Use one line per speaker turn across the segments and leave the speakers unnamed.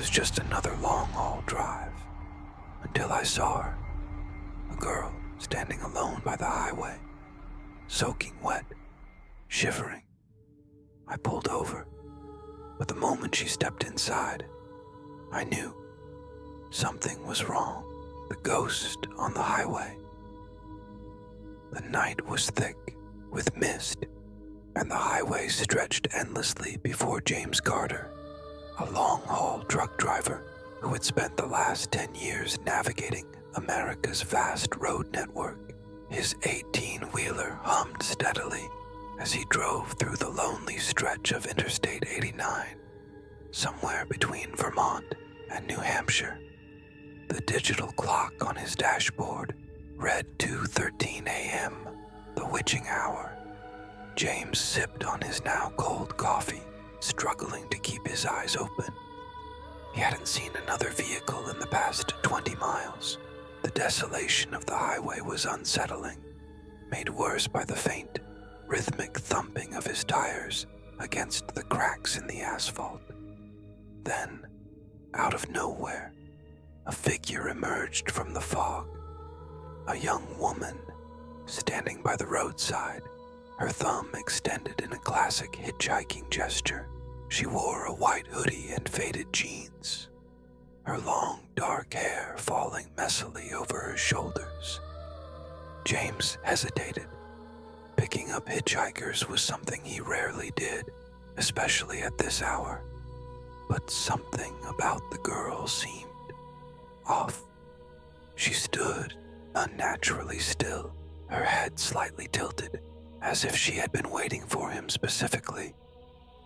was just another long-haul drive, until I saw her, a girl standing alone by the highway, soaking wet, shivering. I pulled over, but the moment she stepped inside, I knew something was wrong. The ghost on the highway. The night was thick with mist, and the highway stretched endlessly before James Carter, a long-haul truck driver who had spent the last 10 years navigating America's vast road network. His 18-wheeler hummed steadily as he drove through the lonely stretch of Interstate 89, somewhere between Vermont and New Hampshire. The digital clock on his dashboard read 2:13 a.m., the witching hour. James sipped on his now cold coffee, struggling to keep his eyes open. He hadn't seen another vehicle in the past 20 miles. The desolation of the highway was unsettling, made worse by the faint, rhythmic thumping of his tires against the cracks in the asphalt. Then, out of nowhere, a figure emerged from the fog. A young woman, standing by the roadside, her thumb extended in a classic hitchhiking gesture. She wore a white hoodie and faded jeans, her long, dark hair falling messily over her shoulders. James hesitated. Picking up hitchhikers was something he rarely did, especially at this hour. But something about the girl seemed off. She stood unnaturally still, her head slightly tilted, as if she had been waiting for him specifically.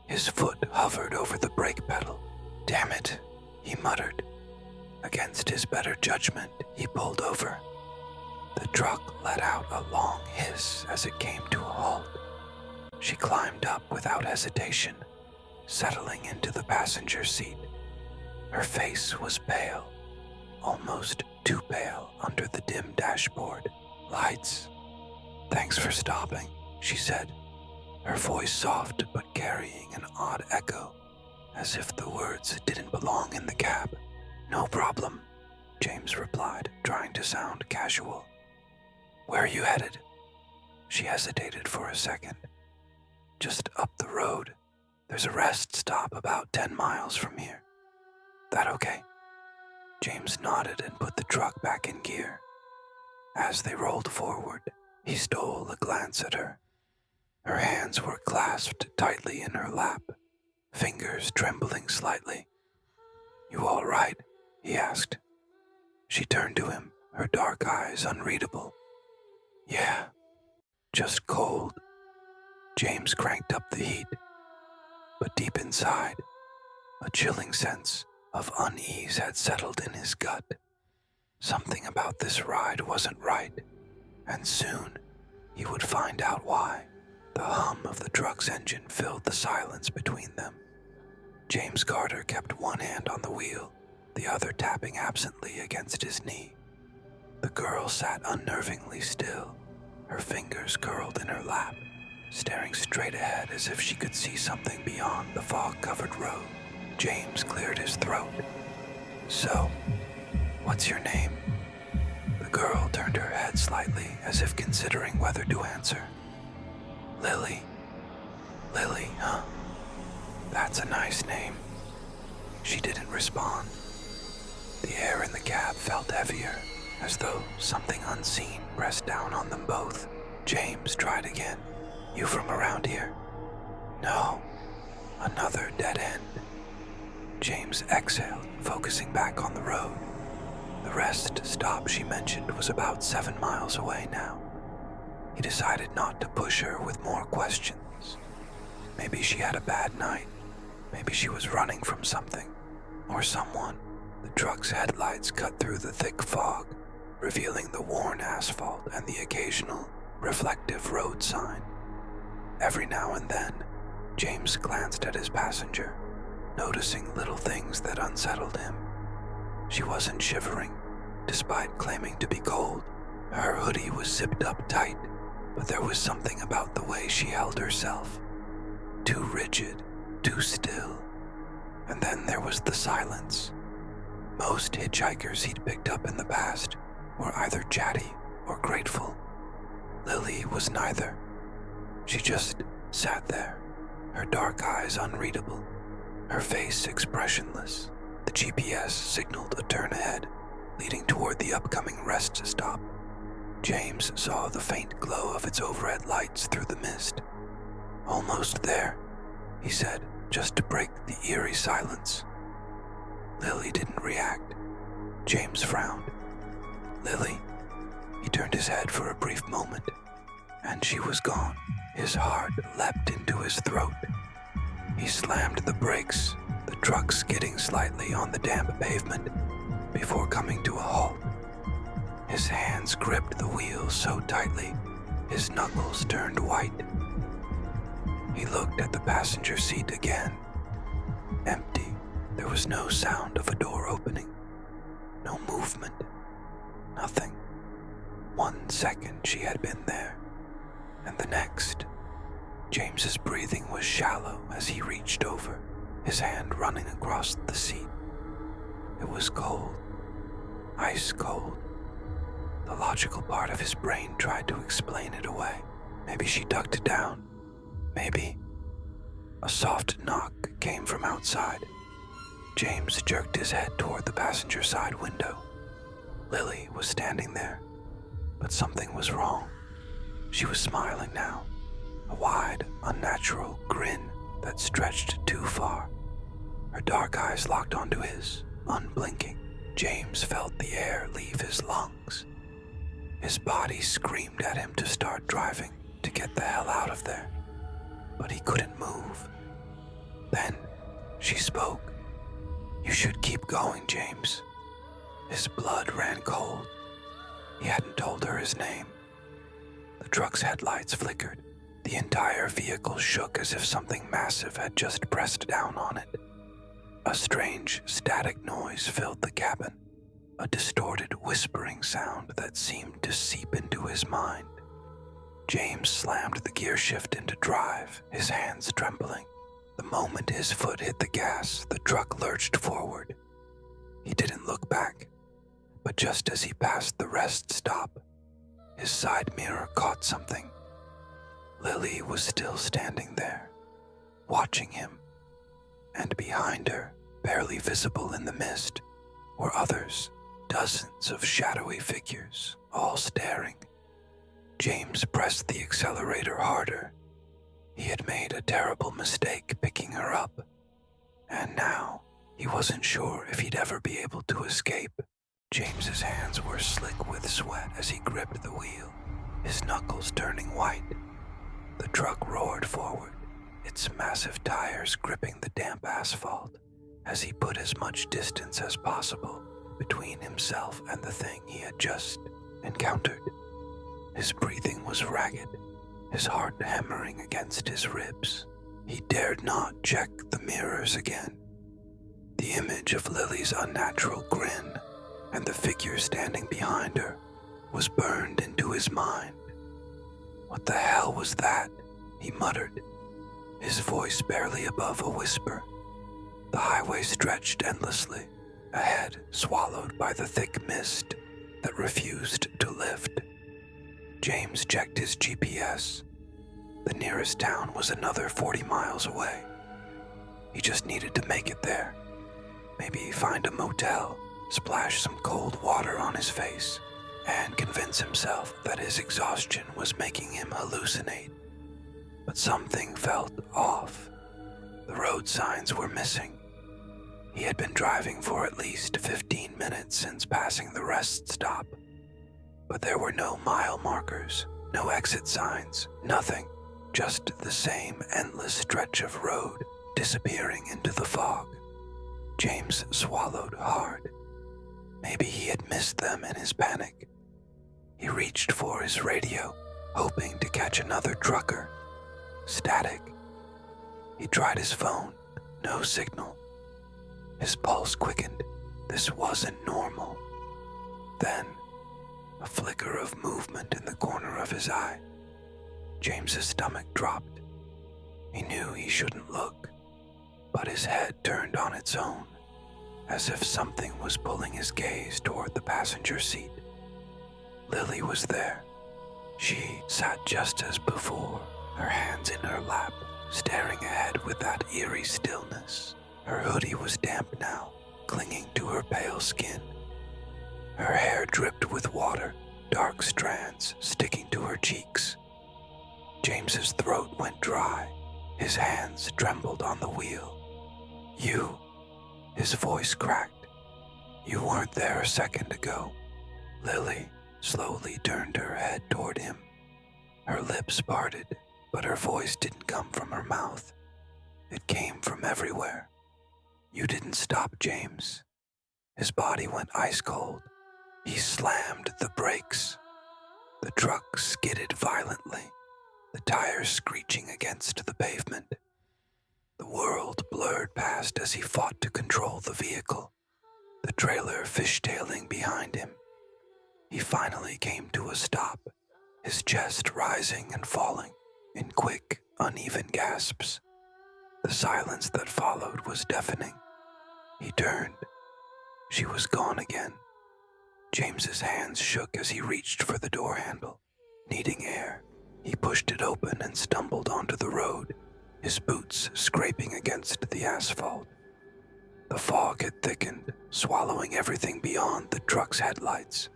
His foot hovered over the brake pedal. "Damn it," he muttered. Against his better judgment, he pulled over. The truck let out a long hiss as it came to a halt. She climbed up without hesitation, settling into the passenger seat. Her face was pale, almost too pale under the dim dashboard lights. "Thanks for stopping," she said, her voice soft but carrying an odd echo, as if the words didn't belong in the cab. "No problem," James replied, trying to sound casual. "Where are you headed?" She hesitated for a second. "Just up the road. There's a rest stop about 10 miles from here." "That okay?" James nodded and put the truck back in gear. As they rolled forward, he stole a glance at her. Her hands were clasped tightly in her lap, fingers trembling slightly. "You all right?" he asked. She turned to him, her dark eyes unreadable. "Yeah, just cold." James cranked up the heat, but deep inside, a chilling sense of unease had settled in his gut. Something about this ride wasn't right, and soon he would find out why. The hum of the truck's engine filled the silence between them. James Carter kept one hand on the wheel, the other tapping absently against his knee. The girl sat unnervingly still, her fingers curled in her lap, staring straight ahead as if she could see something beyond the fog-covered road. James cleared his throat. "So, what's your name?" The girl turned her head slightly as if considering whether to answer. "Lily." "Lily, huh? That's a nice name." She didn't respond. The air in the cab felt heavier, as though something unseen pressed down on them both. James tried again. "You from around here?" "No." Another dead end. James exhaled, focusing back on the road. The rest stop she mentioned was about 7 miles away now. He decided not to push her with more questions. Maybe she had a bad night. Maybe she was running from something, or someone. The truck's headlights cut through the thick fog, revealing the worn asphalt and the occasional, reflective road sign. Every now and then, James glanced at his passenger, noticing little things that unsettled him. She wasn't shivering, despite claiming to be cold. Her hoodie was zipped up tight, but there was something about the way she held herself. Too rigid, too still. And then there was the silence. Most hitchhikers he'd picked up in the past were either chatty or grateful. Lily was neither. She just sat there, her dark eyes unreadable, her face expressionless. The GPS signaled a turn ahead, leading toward the upcoming rest stop. James saw the faint glow of its overhead lights through the mist. "Almost there," he said, just to break the eerie silence. Lily didn't react. James frowned. "Lily?" He turned his head for a brief moment, and she was gone. His heart leapt into his throat. He slammed the brakes, the truck skidding slightly on the damp pavement before coming to a halt. His hands gripped the wheel so tightly, his knuckles turned white. He looked at the passenger seat again. Empty. There was no sound of a door opening. No movement. Nothing. 1 second she had been there, and the next. James's breathing was shallow as he reached over, his hand running across the seat. It was cold. Ice cold. The logical part of his brain tried to explain it away. Maybe she ducked down. Maybe. A soft knock came from outside. James jerked his head toward the passenger side window. Lily was standing there, but something was wrong. She was smiling now, a wide, unnatural grin that stretched too far. Her dark eyes locked onto his, unblinking. James felt the air leave his lungs. His body screamed at him to start driving, to get the hell out of there. But he couldn't move. Then she spoke. "You should keep going, James." His blood ran cold. He hadn't told her his name. The truck's headlights flickered. The entire vehicle shook as if something massive had just pressed down on it. A strange static noise filled the cabin, a distorted whispering sound that seemed to seep into his mind. James slammed the gear shift into drive, his hands trembling. The moment his foot hit the gas, the truck lurched forward. He didn't look back, but just as he passed the rest stop, his side mirror caught something. Lily was still standing there, watching him, and behind her, barely visible in the mist, were others, dozens of shadowy figures, all staring. James pressed the accelerator harder. He had made a terrible mistake picking her up, and now he wasn't sure if he'd ever be able to escape. James's hands were slick with sweat as he gripped the wheel, his knuckles turning white. The truck roared forward, its massive tires gripping the damp asphalt as he put as much distance as possible between himself and the thing he had just encountered. His breathing was ragged, his heart hammering against his ribs. He dared not check the mirrors again. The image of Lily's unnatural grin and the figure standing behind her was burned into his mind. "What the hell was that?" he muttered, his voice barely above a whisper. The highway stretched endlessly, ahead swallowed by the thick mist that refused to lift. James checked his GPS. The nearest town was another 40 miles away. He just needed to make it there. Maybe find a motel, splash some cold water on his face, and convince himself that his exhaustion was making him hallucinate. But something felt off. The road signs were missing. He had been driving for at least 15 minutes since passing the rest stop, but there were no mile markers, no exit signs, nothing, just the same endless stretch of road disappearing into the fog. James swallowed hard. Maybe he had missed them in his panic. He reached for his radio, hoping to catch another trucker. Static. He tried his phone. No signal. His pulse quickened. This wasn't normal. Then, a flicker of movement in the corner of his eye. James's stomach dropped. He knew he shouldn't look. but his head turned on its own, as if something was pulling his gaze toward the passenger seat. Lily was there. She sat just as before, her hands in her lap, staring ahead with that eerie stillness. Her hoodie was damp now, clinging to her pale skin. Her hair dripped with water, dark strands sticking to her cheeks. James's throat went dry. His hands trembled on the wheel. "You," his voice cracked. "You weren't there a second ago." Lily slowly turned her head toward him. Her lips parted, but her voice didn't come from her mouth. It came from everywhere. "You didn't stop, James." His body went ice cold. He slammed the brakes. The truck skidded violently, the tires screeching against the pavement. The world blurred past as he fought to control the vehicle, the trailer fishtailing behind him. He finally came to a stop, his chest rising and falling in quick, uneven gasps. The silence that followed was deafening. He turned. She was gone again. James's hands shook as he reached for the door handle. Needing air, he pushed it open and stumbled onto the road, his boots scraping against the asphalt. The fog had thickened, swallowing everything beyond the truck's headlights.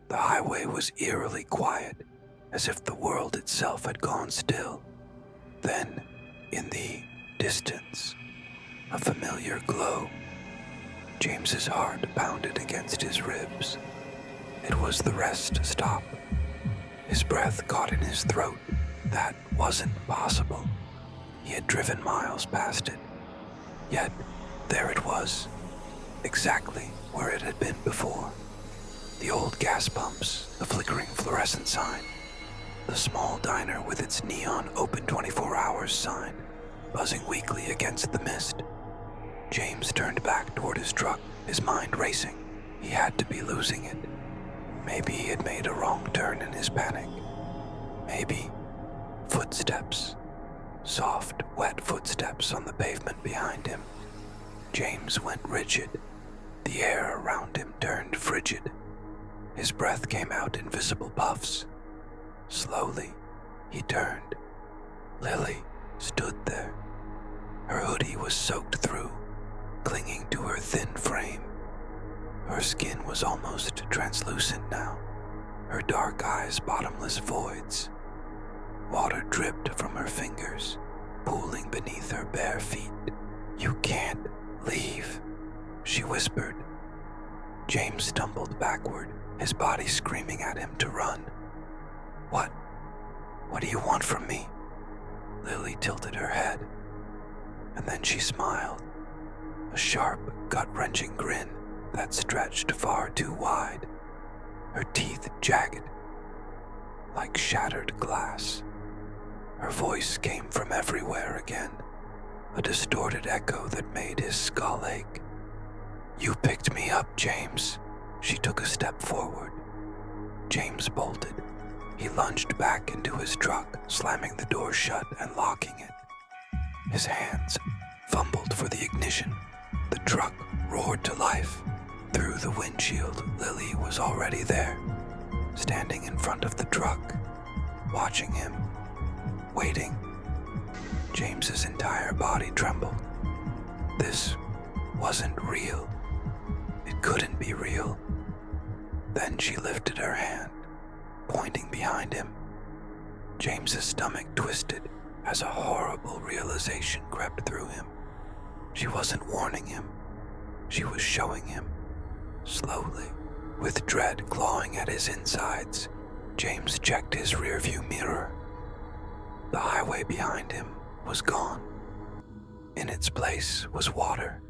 The highway was eerily quiet, as if the world itself had gone still. Then, in the distance, a familiar glow. James's heart pounded against his ribs. It was the rest stop. His breath caught in his throat. That wasn't possible. He had driven miles past it. Yet, there it was, exactly where it had been before. The old gas pumps, the flickering fluorescent sign, the small diner with its neon open 24 hours sign, buzzing weakly against the mist. James turned back toward his truck, his mind racing. He had to be losing it. Maybe he had made a wrong turn in his panic. Maybe footsteps. Soft, wet footsteps on the pavement behind him. James went rigid. The air around him turned frigid. His breath came out in visible puffs. Slowly, he turned. Lily stood there. Her hoodie was soaked through, clinging to her thin frame. Her skin was almost translucent now, her dark eyes bottomless voids. Water dripped from her fingers, pooling beneath her bare feet. "You can't leave," she whispered. James stumbled backward, his body screaming at him to run. What do you want from me?" Lily tilted her head, and then she smiled, a sharp, gut-wrenching grin that stretched far too wide, her teeth jagged, like shattered glass. Her voice came from everywhere again, a distorted echo that made his skull ache. "You picked me up, James." She took a step forward. James bolted. He lunged back into his truck, slamming the door shut and locking it. His hands fumbled for the ignition. The truck roared to life. Through the windshield, Lily was already there, standing in front of the truck, watching him, waiting. James's entire body trembled. This wasn't real. It couldn't be real. Then she lifted her hand, pointing behind him. James's stomach twisted as a horrible realization crept through him. She wasn't warning him. She was showing him. Slowly, with dread clawing at his insides, James checked his rearview mirror. The highway behind him was gone. In its place was water.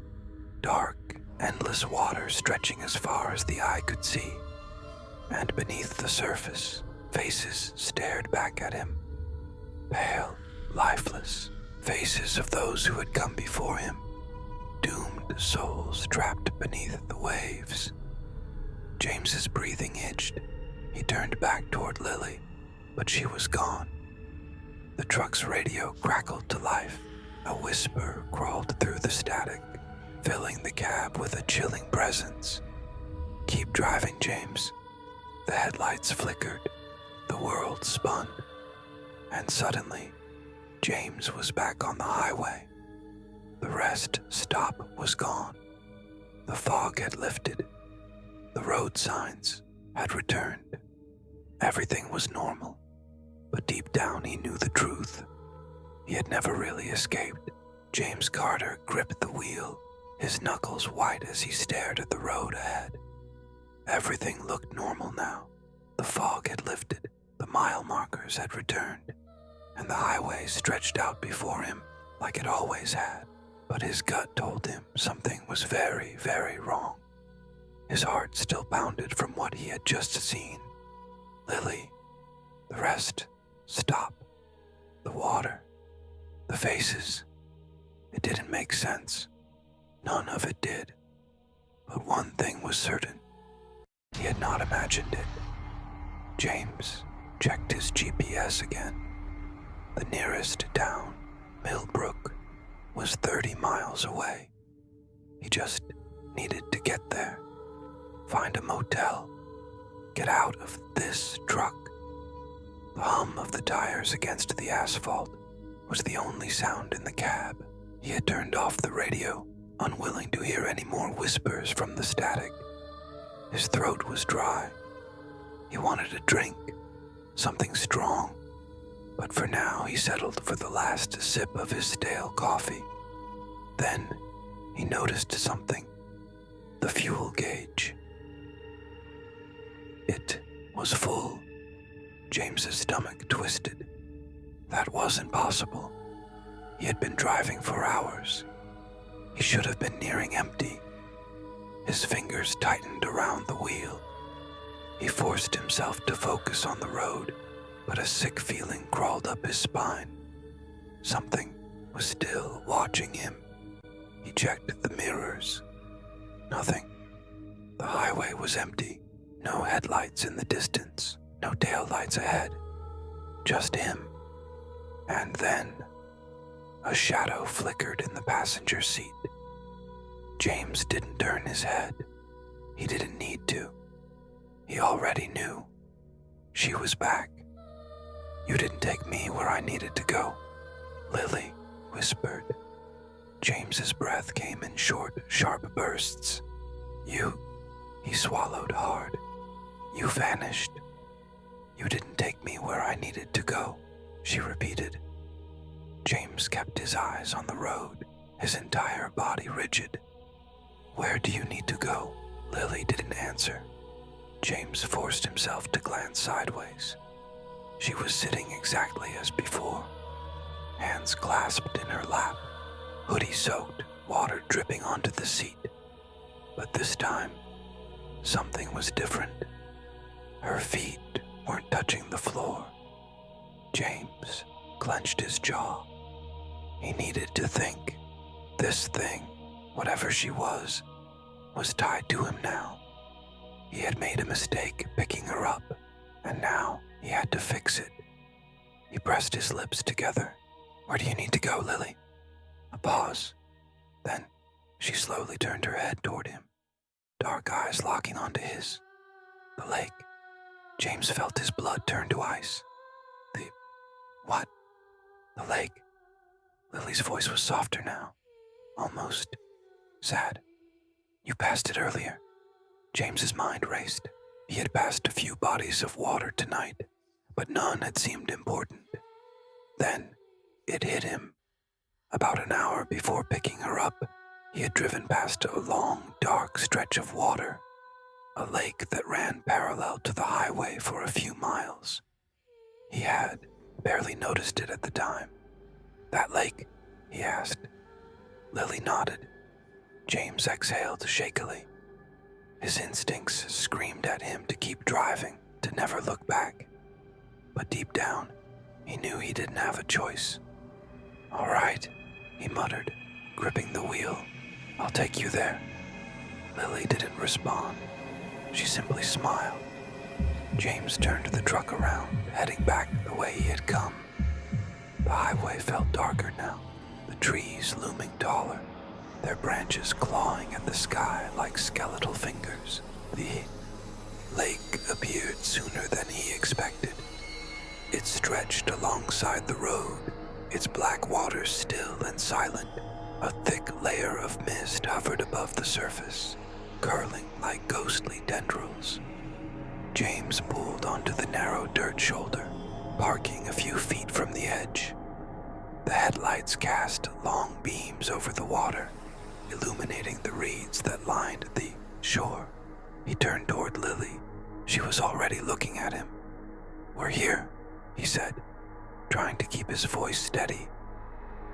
Dark, endless water stretching as far as the eye could see. And beneath the surface, faces stared back at him. Pale, lifeless, faces of those who had come before him. Doomed souls trapped beneath the waves. James's breathing hitched. He turned back toward Lily, but she was gone. The truck's radio crackled to life, A whisper crawled through the static, filling the cab with a chilling presence. "Keep driving, James." The headlights flickered, the world spun, and suddenly, James was back on the highway. The rest stop was gone. The fog had lifted. The road signs had returned. Everything was normal, but deep down he knew the truth. He had never really escaped. James Carter gripped the wheel, his knuckles white as he stared at the road ahead. Everything looked normal now. The fog had lifted, the mile markers had returned, and the highway stretched out before him like it always had. But his gut told him something was very, very wrong. His heart still pounded from what he had just seen. Lily, the rest, stop, the water, the faces. It didn't make sense. None of it did. But one thing was certain. He had not imagined it. James checked his GPS again. The nearest town, Millbrook, was 30 miles away. He just needed to get there, find a motel, get out of this truck. The hum of the tires against the asphalt was the only sound in the cab. He had turned off the radio, unwilling to hear any more whispers from the static. His throat was dry. He wanted a drink, something strong, but for now he settled for the last sip of his stale coffee. Then he noticed something. The fuel gauge. It was full. James's stomach twisted. That wasn't possible. He had been driving for hours. He should have been nearing empty. His fingers tightened around the wheel. He forced himself to focus on the road, but a sick feeling crawled up his spine. Something was still watching him. He checked the mirrors. Nothing. The highway was empty. No headlights in the distance. No taillights ahead. Just him. And then, a shadow flickered in the passenger seat. James didn't turn his head. He didn't need to. He already knew. She was back. "You didn't take me where I needed to go," Lily whispered. James's breath came in short, sharp bursts. He swallowed hard. "You vanished. You didn't take me where I needed to go," she repeated. James kept his eyes on the road, his entire body rigid. "Where do you need to go?" Lily didn't answer. James forced himself to glance sideways. She was sitting exactly as before, hands clasped in her lap, hoodie soaked, water dripping onto the seat. But this time, something was different. Her feet weren't touching the floor. James clenched his jaw. He needed to think. This thing, whatever she was tied to him now. He had made a mistake picking her up, and now he had to fix it. He pressed his lips together. "Where do you need to go, Lily?" A pause. Then she slowly turned her head toward him, dark eyes locking onto his. "The lake." James felt his blood turn to ice. What? "The lake." Lily's voice was softer now, almost sad. "You passed it earlier." James's mind raced. He had passed a few bodies of water tonight, but none had seemed important. Then it hit him. About an hour before picking her up, he had driven past a long, dark stretch of water, a lake that ran parallel to the highway for a few miles. He had barely noticed it at the time. "That lake?" he asked. Lily nodded. James exhaled shakily. His instincts screamed at him to keep driving, to never look back. But deep down, he knew he didn't have a choice. "All right," he muttered, gripping the wheel. "I'll take you there." Lily didn't respond. She simply smiled. James turned the truck around, heading back the way he had come. The highway felt darker now. The trees looming taller, their branches clawing at the sky like skeletal fingers. The lake appeared sooner than he expected. It stretched alongside the road, its black waters still and silent. A thick layer of mist hovered above the surface, curling like ghostly tendrils. James pulled onto the narrow dirt shoulder, parking a few feet from the edge. The headlights cast long beams over the water, illuminating the reeds that lined the shore. He turned toward Lily. She was already looking at him. "We're here," he said, trying to keep his voice steady.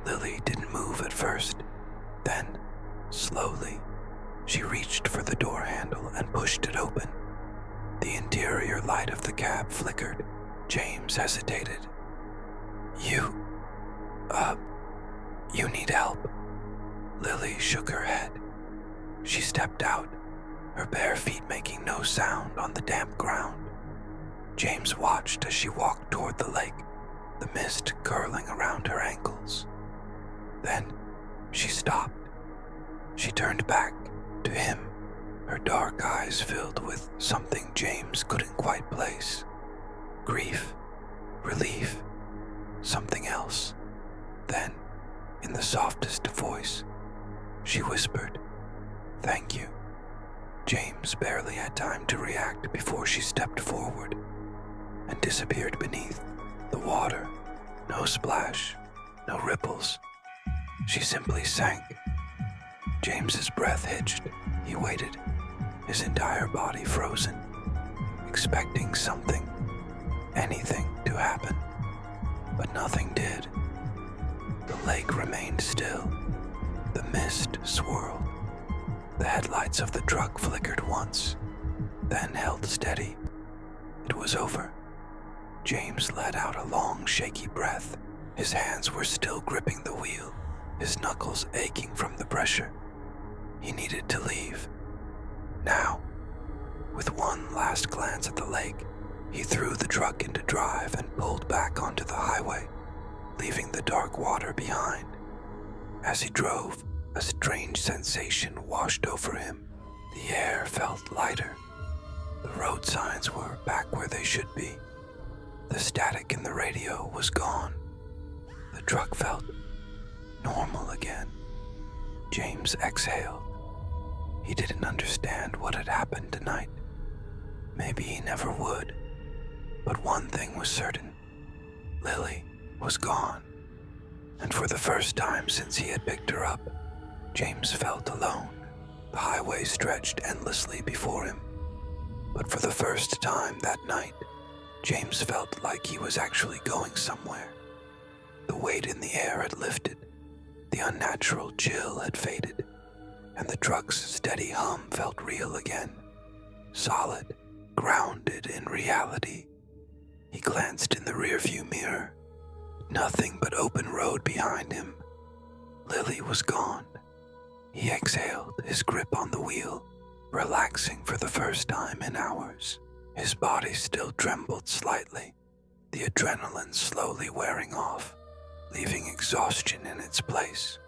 Lily didn't move at first. Then, slowly, she reached for the door handle and pushed it open. The interior light of the cab flickered. James hesitated. You need help." Lily shook her head. She stepped out, her bare feet making no sound on the damp ground. James watched as she walked toward the lake, the mist curling around her ankles. Then she stopped. She turned back to him, her dark eyes filled with something James couldn't quite place. Grief, relief, something else. Then, in the softest voice, she whispered, "Thank you." James barely had time to react before she stepped forward and disappeared beneath the water. No splash, no ripples. She simply sank. James's breath hitched. He waited, his entire body frozen, expecting something, anything to happen. But nothing did. The lake remained still. The mist swirled. The headlights of the truck flickered once, then held steady. It was over. James let out a long, shaky breath. His hands were still gripping the wheel, his knuckles aching from the pressure. He needed to leave. Now, with one last glance at the lake, he threw the truck into drive and pulled back onto the highway, leaving the dark water behind. As he drove, a strange sensation washed over him. The air felt lighter. The road signs were back where they should be. The static in the radio was gone. The truck felt normal again. James exhaled. He didn't understand what had happened tonight. Maybe he never would. But one thing was certain. Lily was gone. And for the first time since he had picked her up, James felt alone. The highway stretched endlessly before him. But for the first time that night, James felt like he was actually going somewhere. The weight in the air had lifted, the unnatural chill had faded, and the truck's steady hum felt real again. Solid, grounded in reality. He glanced in the rearview mirror. Nothing but open road behind him. Lily was gone. He exhaled, his grip on the wheel, relaxing for the first time in hours. His body still trembled slightly, the adrenaline slowly wearing off, leaving exhaustion in its place.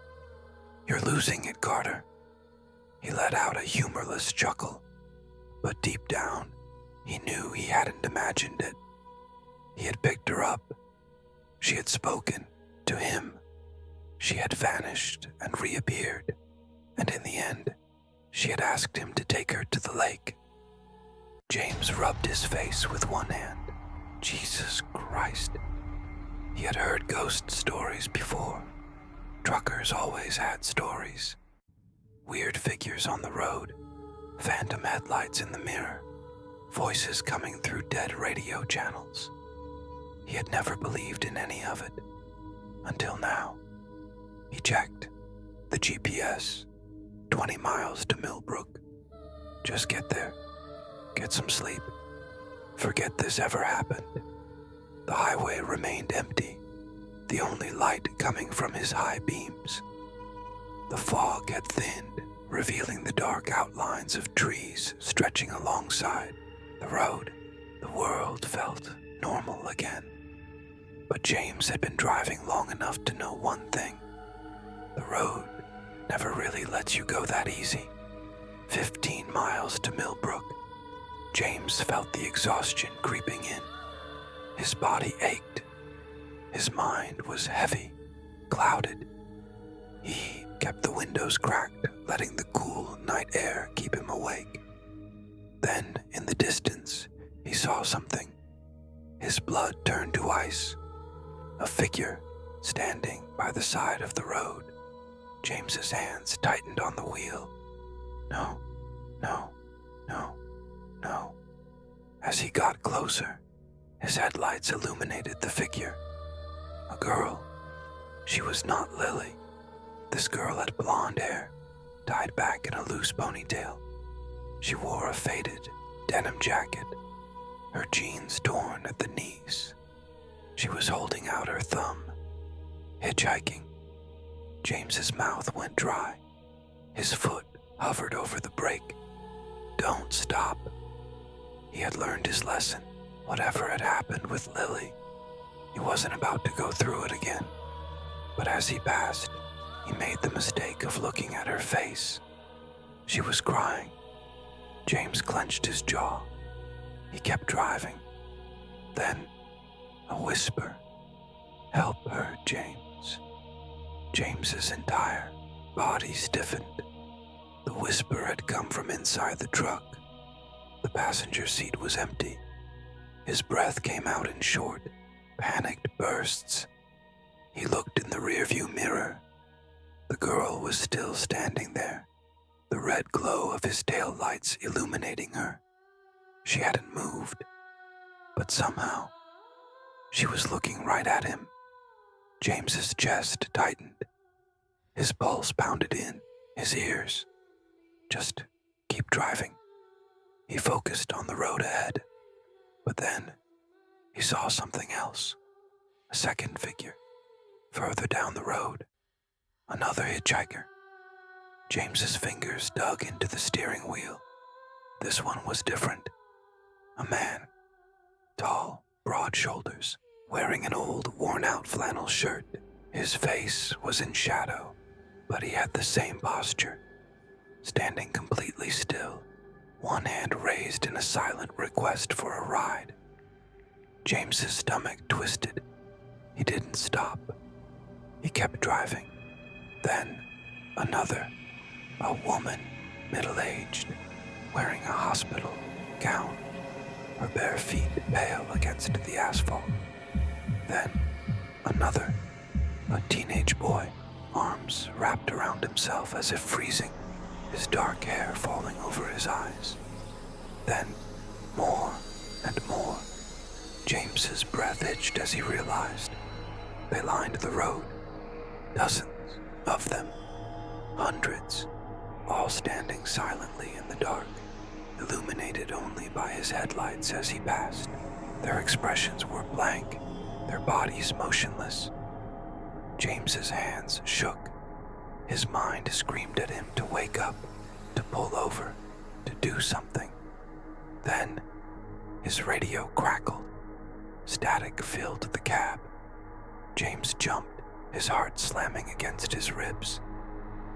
"You're losing it, Carter." He let out a humorless chuckle, but deep down, he knew he hadn't imagined it. He had picked her up. She had spoken to him. She had vanished and reappeared, and in the end, she had asked him to take her to the lake. James rubbed his face with one hand. Jesus Christ. He had heard ghost stories before. Truckers always had stories. Weird figures on the road, phantom headlights in the mirror, voices coming through dead radio channels. He had never believed in any of it, until now. He checked the GPS, 20 miles to Millbrook. Just get there, get some sleep, forget this ever happened. The highway remained empty, the only light coming from his high beams. The fog had thinned, revealing the dark outlines of trees stretching alongside the road. The world felt normal again. But James had been driving long enough to know one thing. The road never really lets you go that easy. 15 miles to Millbrook. James felt the exhaustion creeping in. His body ached. His mind was heavy, clouded. He kept the windows cracked, letting the cool night air keep him awake. Then, in the distance, he saw something. His blood turned to ice. A figure standing by the side of the road. James's hands tightened on the wheel. No, no, no, no. As he got closer, his headlights illuminated the figure. A girl. She was not Lily. This girl had blonde hair, tied back in a loose ponytail. She wore a faded denim jacket, her jeans torn at the knees. She was holding out her thumb. Hitchhiking. James's mouth went dry. His foot hovered over the brake. Don't stop. He had learned his lesson. Whatever had happened with Lily, he wasn't about to go through it again. But as he passed, he made the mistake of looking at her face. She was crying. James clenched his jaw. He kept driving. Then, a whisper. Help her, James. James's entire body stiffened. The whisper had come from inside the truck. The passenger seat was empty. His breath came out in short, panicked bursts. He looked in the rearview mirror. The girl was still standing there, the red glow of his tail lights illuminating her. She hadn't moved, but somehow, she was looking right at him. James's chest tightened. His pulse pounded in his ears. Just keep driving. He focused on the road ahead, but then he saw something else. A second figure, further down the road. Another hitchhiker. James's fingers dug into the steering wheel. This one was different. A man, tall, broad shoulders, wearing an old, worn-out flannel shirt. His face was in shadow, but he had the same posture, standing completely still, one hand raised in a silent request for a ride. James's stomach twisted. He didn't stop. He kept driving. Then, another, a woman, middle-aged, wearing a hospital gown, her bare feet pale against the asphalt. Then, another, a teenage boy, arms wrapped around himself as if freezing, his dark hair falling over his eyes. Then, more and more. James's breath itched as he realized. They lined the road, dozens of them, hundreds, all standing silently in the dark, illuminated only by his headlights as he passed. Their expressions were blank, their bodies motionless. James's hands shook. His mind screamed at him to wake up, to pull over, to do something. Then, his radio crackled. Static filled the cab. James jumped, his heart slamming against his ribs.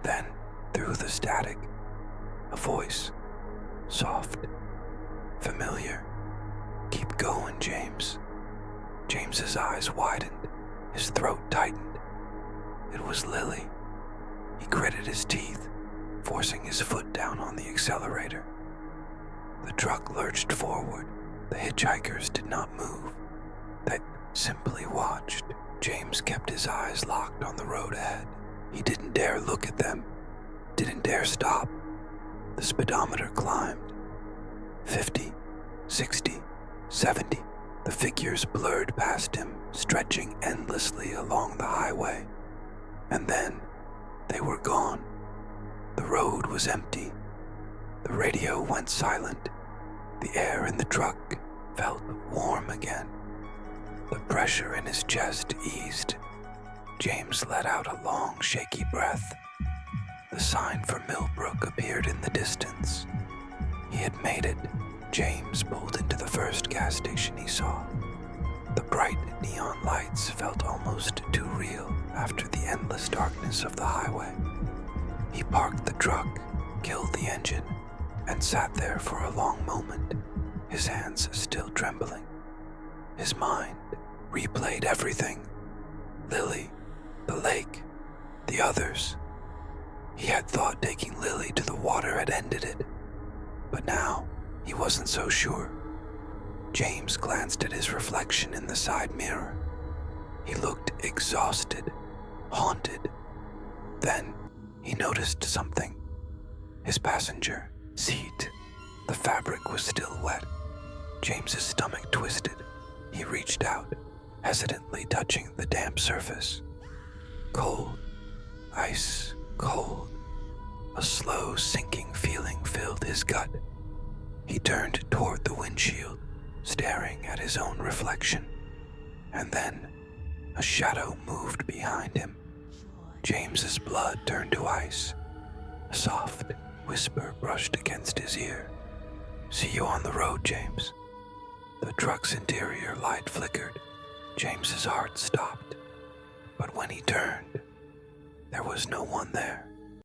Then, through the static, a voice, soft, familiar. Keep going, James. James's eyes widened, his throat tightened. It was Lily. He gritted his teeth, forcing his foot down on the accelerator. The truck lurched forward. The hitchhikers did not move. They simply watched. James kept his eyes locked on the road ahead. He didn't dare look at them, didn't dare stop. The speedometer climbed. 50, 60, 70. The figures blurred past him, stretching endlessly along the highway. And then, they were gone. The road was empty. The radio went silent. The air in the truck felt warm again. The pressure in his chest eased. James let out a long, shaky breath. The sign for Millbrook appeared in the distance. He had made it. James pulled into the first gas station he saw. The bright neon lights felt almost too real after the endless darkness of the highway. He parked the truck, killed the engine, and sat there for a long moment, his hands still trembling. His mind replayed everything. Lily, the lake, the others. He had thought taking Lily to the water had ended it, but now he wasn't so sure. James glanced at his reflection in the side mirror. He looked exhausted, haunted. Then he noticed something. His passenger seat. The fabric was still wet. James's stomach twisted. He reached out, hesitantly touching the damp surface. Cold, ice cold. A slow sinking feeling filled his gut. He turned toward the windshield, staring at his own reflection. And then a shadow moved behind him. James's blood turned to ice. A soft whisper brushed against his ear. "See you on the road, James." The truck's interior light flickered. James's heart stopped. But when he turned, there was no one there.